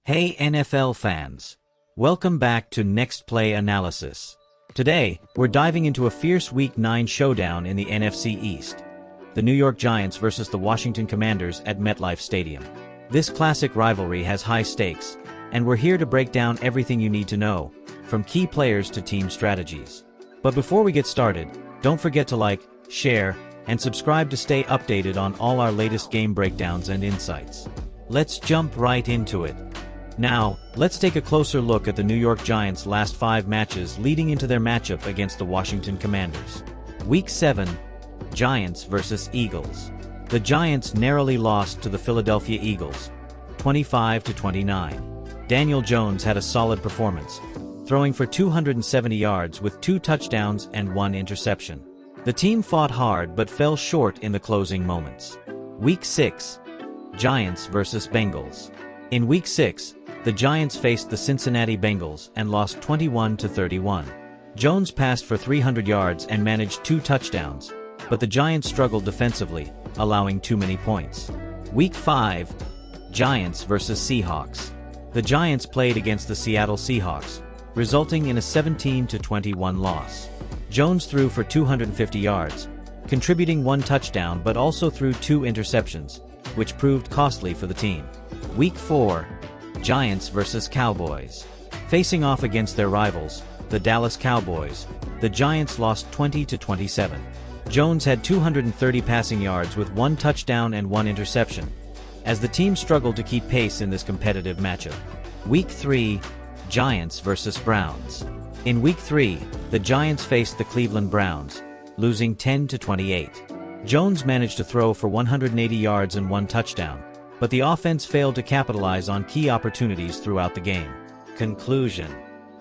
Hey NFL fans! Welcome back to NextPlay Analysis. Today, we're diving into a fierce Week 9 showdown in the NFC East. The New York Giants versus the Washington Commanders at MetLife Stadium. This classic rivalry has high stakes, and we're here to break down everything you need to know, from key players to team strategies. But before we get started, don't forget to like, share, and subscribe to stay updated on all our latest game breakdowns and insights. Let's jump right into it. Now, let's take a closer look at the New York Giants' last 5 matches leading into their matchup against the Washington Commanders. Week 7, Giants vs. Eagles. The Giants narrowly lost to the Philadelphia Eagles, 25-29. Daniel Jones had a solid performance, throwing for 270 yards with 2 touchdowns and 1 interception. The team fought hard but fell short in the closing moments. Week 6, Giants vs. Bengals. In Week 6, the Giants faced the Cincinnati Bengals and lost 21-31. Jones passed for 300 yards and managed 2 touchdowns, but the Giants struggled defensively, allowing too many points. Week 5, Giants vs. Seahawks. The Giants played against the Seattle Seahawks, resulting in a 17-21 loss. Jones threw for 250 yards, contributing 1 touchdown but also threw 2 interceptions, which proved costly for the team. Week 4, Giants vs. Cowboys. Facing off against their rivals, the Dallas Cowboys, the Giants lost 20-27. Jones had 230 passing yards with 1 touchdown and 1 interception, as the team struggled to keep pace in this competitive matchup. Week 3, Giants vs. Browns. In Week 3, the Giants faced the Cleveland Browns, losing 10-28. Jones managed to throw for 180 yards and 1 touchdown, but the offense failed to capitalize on key opportunities throughout the game. Conclusion: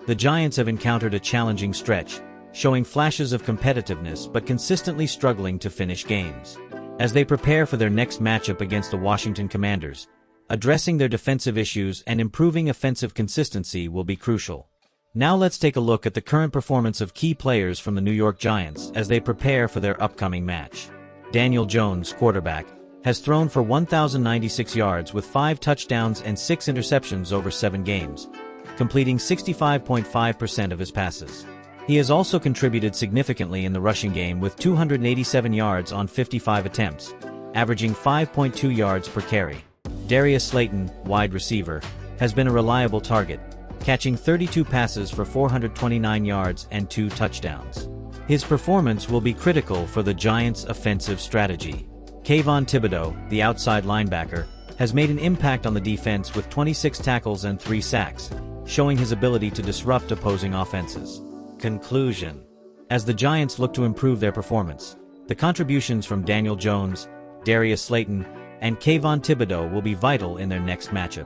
the Giants have encountered a challenging stretch, showing flashes of competitiveness but consistently struggling to finish games. As they prepare for their next matchup against the Washington Commanders, addressing their defensive issues and improving offensive consistency will be crucial. Now let's take a look at the current performance of key players from the New York Giants as they prepare for their upcoming match. Daniel Jones, quarterback, has thrown for 1,096 yards with 5 touchdowns and 6 interceptions over 7 games, completing 65.5% of his passes. He has also contributed significantly in the rushing game with 287 yards on 55 attempts, averaging 5.2 yards per carry. Darius Slayton, wide receiver, has been a reliable target, catching 32 passes for 429 yards and 2 touchdowns. His performance will be critical for the Giants' offensive strategy. Kayvon Thibodeaux, the outside linebacker, has made an impact on the defense with 26 tackles and 3 sacks, showing his ability to disrupt opposing offenses. Conclusion: as the Giants look to improve their performance, the contributions from Daniel Jones, Darius Slayton, and Kayvon Thibodeaux will be vital in their next matchup.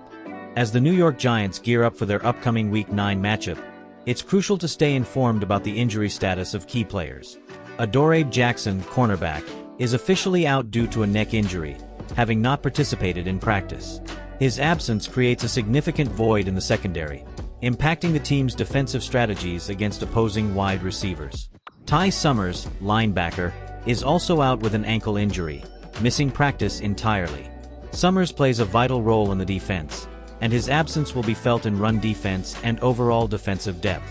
As the New York Giants gear up for their upcoming Week 9 matchup, it's crucial to stay informed about the injury status of key players. Adoree Jackson, cornerback, is officially out due to a neck injury, having not participated in practice. His absence creates a significant void in the secondary, impacting the team's defensive strategies against opposing wide receivers. Ty Summers, linebacker, is also out with an ankle injury, missing practice entirely. Summers plays a vital role in the defense, and his absence will be felt in run defense and overall defensive depth.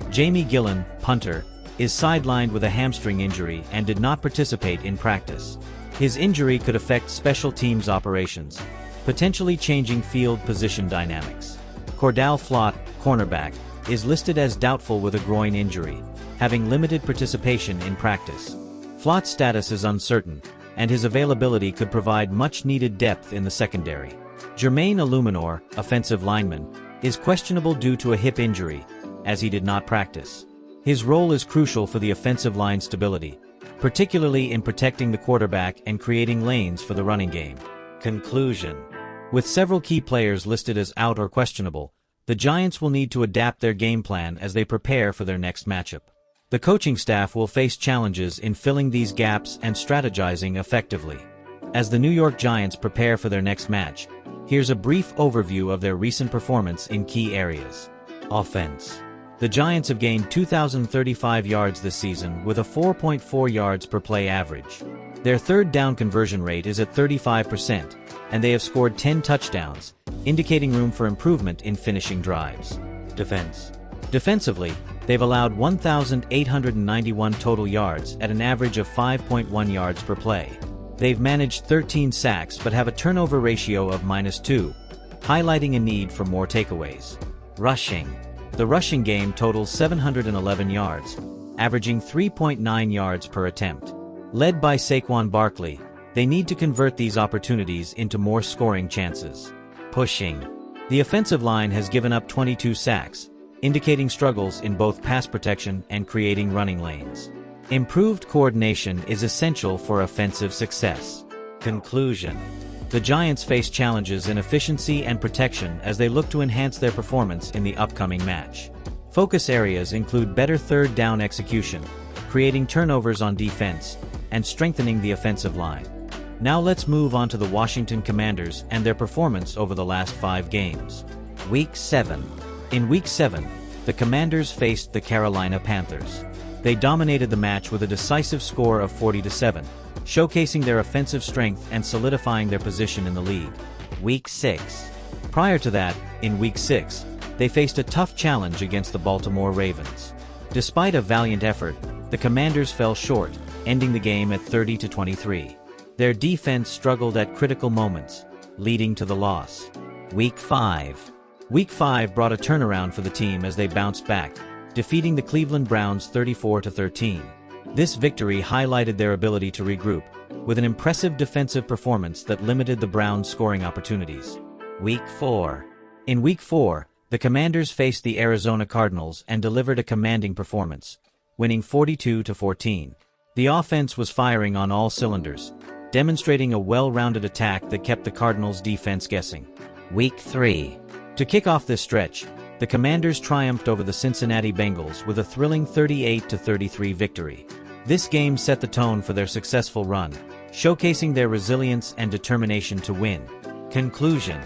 Jamie Gillan, punter, is sidelined with a hamstring injury and did not participate in practice. His injury could affect special teams operations, potentially changing field position dynamics. Cordell Flott, cornerback, is listed as doubtful with a groin injury, having limited participation in practice. Flott's status is uncertain, and his availability could provide much-needed depth in the secondary. Jermaine Illuminor, offensive lineman, is questionable due to a hip injury, as he did not practice. His role is crucial for the offensive line stability, particularly in protecting the quarterback and creating lanes for the running game. Conclusion: with several key players listed as out or questionable, the Giants will need to adapt their game plan as they prepare for their next matchup. The coaching staff will face challenges in filling these gaps and strategizing effectively. As the New York Giants prepare for their next match, here's a brief overview of their recent performance in key areas. Offense. The Giants have gained 2,035 yards this season with a 4.4 yards per play average. Their third down conversion rate is at 35%, and they have scored 10 touchdowns, indicating room for improvement in finishing drives. Defensively, they've allowed 1,891 total yards at an average of 5.1 yards per play. They've managed 13 sacks but have a turnover ratio of -2, highlighting a need for more takeaways. Rushing. The rushing game totals 711 yards, averaging 3.9 yards per attempt. Led by Saquon Barkley, they need to convert these opportunities into more scoring chances. Pushing. The offensive line has given up 22 sacks, indicating struggles in both pass protection and creating running lanes. Improved coordination is essential for offensive success. Conclusion. The Giants face challenges in efficiency and protection as they look to enhance their performance in the upcoming match. Focus areas include better third down execution, creating turnovers on defense, and strengthening the offensive line. Now let's move on to the Washington Commanders and their performance over the last 5 games. Week 7. In Week 7, the Commanders faced the Carolina Panthers. They dominated the match with a decisive score of 40-7, showcasing their offensive strength and solidifying their position in the league. Week 6. Prior to that, in Week 6, they faced a tough challenge against the Baltimore Ravens. Despite a valiant effort, the Commanders fell short, ending the game at 30-23. Their defense struggled at critical moments, leading to the loss. Week 5. Week 5 brought a turnaround for the team as they bounced back, defeating the Cleveland Browns 34-13. This victory highlighted their ability to regroup, with an impressive defensive performance that limited the Browns' scoring opportunities. Week 4. In Week 4, the Commanders faced the Arizona Cardinals and delivered a commanding performance, winning 42-14. The offense was firing on all cylinders, demonstrating a well-rounded attack that kept the Cardinals' defense guessing. Week 3. To kick off this stretch, the Commanders triumphed over the Cincinnati Bengals with a thrilling 38-33 victory. This game set the tone for their successful run, showcasing their resilience and determination to win. Conclusion.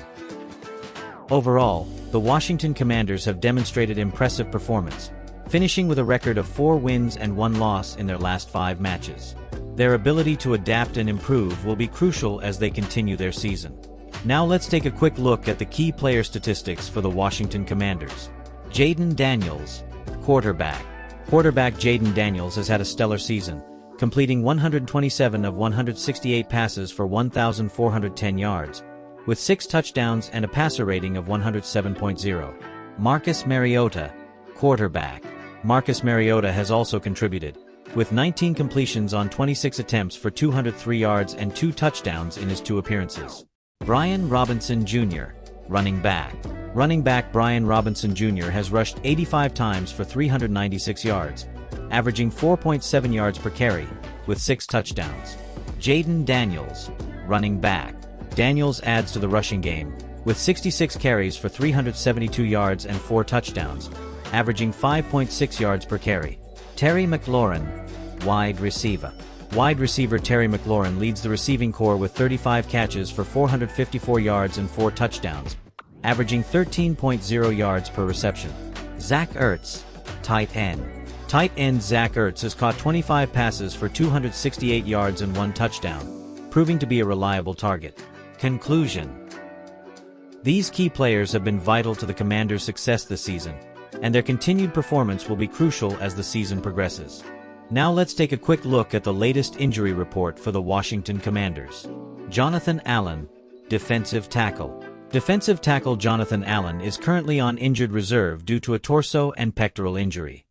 Overall, the Washington Commanders have demonstrated impressive performance, finishing with a record of 4 wins and 1 loss in their last 5 matches. Their ability to adapt and improve will be crucial as they continue their season. Now let's take a quick look at the key player statistics for the Washington Commanders. Jayden Daniels, quarterback. Quarterback Jayden Daniels has had a stellar season, completing 127 of 168 passes for 1,410 yards, with 6 touchdowns and a passer rating of 107.0. Marcus Mariota, quarterback. Marcus Mariota has also contributed, with 19 completions on 26 attempts for 203 yards and 2 touchdowns in his 2 appearances. Brian Robinson Jr., running back. Running back Brian Robinson Jr. has rushed 85 times for 396 yards, averaging 4.7 yards per carry, with 6 touchdowns. Jayden Daniels, running back. Daniels adds to the rushing game, with 66 carries for 372 yards and 4 touchdowns, averaging 5.6 yards per carry. Terry McLaurin, wide receiver. Wide receiver Terry McLaurin leads the receiving corps with 35 catches for 454 yards and 4 touchdowns, averaging 13.0 yards per reception. Zach Ertz, tight end. Tight end Zach Ertz has caught 25 passes for 268 yards and 1 touchdown, proving to be a reliable target. Conclusion. These key players have been vital to the Commanders' success this season, and their continued performance will be crucial as the season progresses. Now let's take a quick look at the latest injury report for the Washington Commanders. Jonathan Allen, defensive tackle. Defensive tackle Jonathan Allen is currently on injured reserve due to a torso and pectoral injury.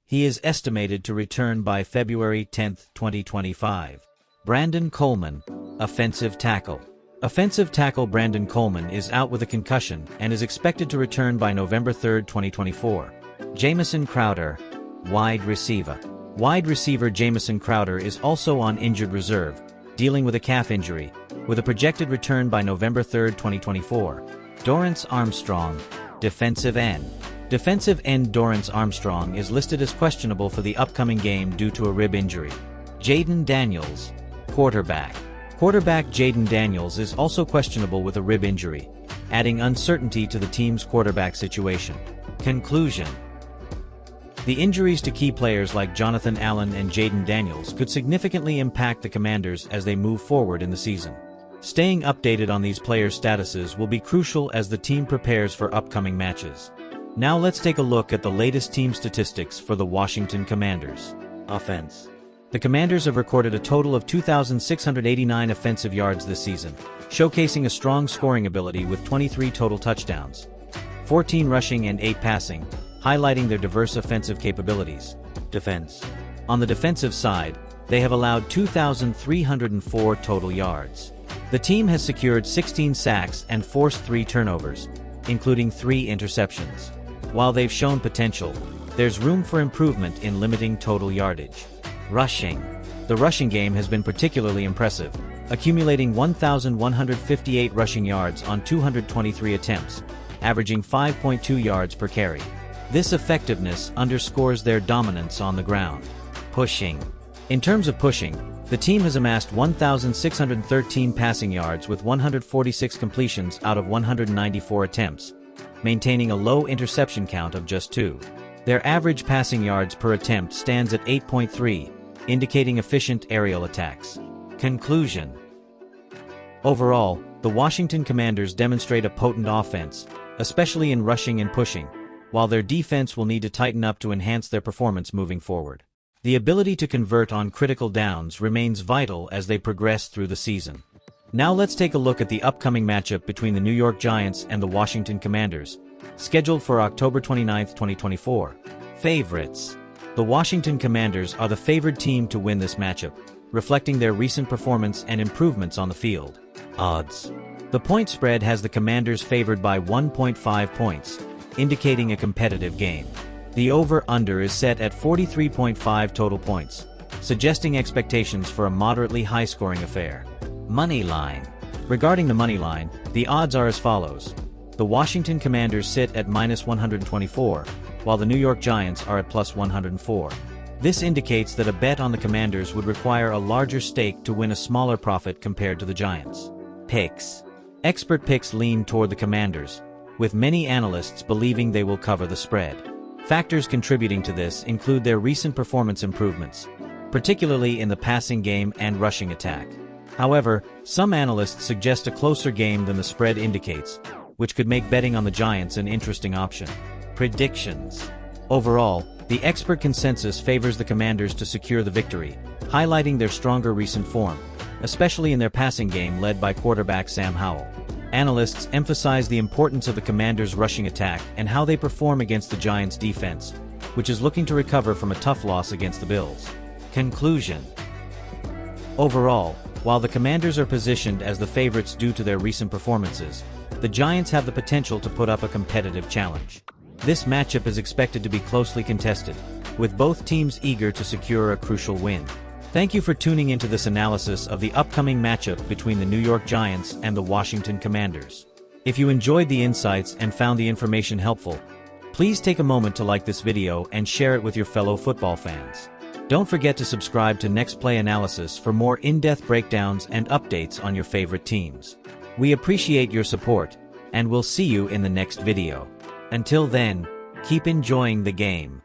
He is estimated to return by February 10, 2025. Brandon Coleman, offensive tackle. Offensive tackle Brandon Coleman is out with a concussion and is expected to return by November 3, 2024. Jamison Crowder, wide receiver. Wide receiver Jamison Crowder is also on injured reserve, dealing with a calf injury, with a projected return by November 3, 2024. Dorrance Armstrong, defensive end. Defensive end Dorrance Armstrong is listed as questionable for the upcoming game due to a rib injury. Jayden Daniels, quarterback. Quarterback Jayden Daniels is also questionable with a rib injury, adding uncertainty to the team's quarterback situation. Conclusion. The injuries to key players like Jonathan Allen and Jayden Daniels could significantly impact the Commanders as they move forward in the season. Staying updated on these players' statuses will be crucial as the team prepares for upcoming matches. Now let's take a look at the latest team statistics for the Washington Commanders. Offense. The Commanders have recorded a total of 2,689 offensive yards this season, showcasing a strong scoring ability with 23 total touchdowns, 14 rushing and 8 passing, highlighting their diverse offensive capabilities. Defense. On the defensive side, they have allowed 2,304 total yards. The team has secured 16 sacks and forced 3 turnovers, including 3 interceptions. While they've shown potential, there's room for improvement in limiting total yardage. Rushing. The rushing game has been particularly impressive, accumulating 1,158 rushing yards on 223 attempts, averaging 5.2 yards per carry. This effectiveness underscores their dominance on the ground. Pushing. In terms of pushing, the team has amassed 1,613 passing yards with 146 completions out of 194 attempts, maintaining a low interception count of just 2. Their average passing yards per attempt stands at 8.3, indicating efficient aerial attacks. Conclusion. Overall, the Washington Commanders demonstrate a potent offense, especially in rushing and pushing, while their defense will need to tighten up to enhance their performance moving forward. The ability to convert on critical downs remains vital as they progress through the season. Now let's take a look at the upcoming matchup between the New York Giants and the Washington Commanders, scheduled for October 29, 2024. Favorites. The Washington Commanders are the favored team to win this matchup, reflecting their recent performance and improvements on the field. Odds. The point spread has the Commanders favored by 1.5 points, indicating a competitive game. The over-under is set at 43.5 total points, suggesting expectations for a moderately high-scoring affair. Moneyline. Regarding the moneyline, the odds are as follows. The Washington Commanders sit at -124, while the New York Giants are at +104. This indicates that a bet on the Commanders would require a larger stake to win a smaller profit compared to the Giants. Picks. Expert picks lean toward the Commanders, with many analysts believing they will cover the spread. Factors contributing to this include their recent performance improvements, particularly in the passing game and rushing attack. However, some analysts suggest a closer game than the spread indicates, which could make betting on the Giants an interesting option. Predictions. Overall, the expert consensus favors the Commanders to secure the victory, highlighting their stronger recent form, especially in their passing game led by quarterback Sam Howell. Analysts emphasize the importance of the Commanders' rushing attack and how they perform against the Giants' defense, which is looking to recover from a tough loss against the Bills. Conclusion. Overall, while the Commanders are positioned as the favorites due to their recent performances, the Giants have the potential to put up a competitive challenge. This matchup is expected to be closely contested, with both teams eager to secure a crucial win. Thank you for tuning into this analysis of the upcoming matchup between the New York Giants and the Washington Commanders. If you enjoyed the insights and found the information helpful, please take a moment to like this video and share it with your fellow football fans. Don't forget to subscribe to NextPlay Analysis for more in-depth breakdowns and updates on your favorite teams. We appreciate your support, and we'll see you in the next video. Until then, keep enjoying the game.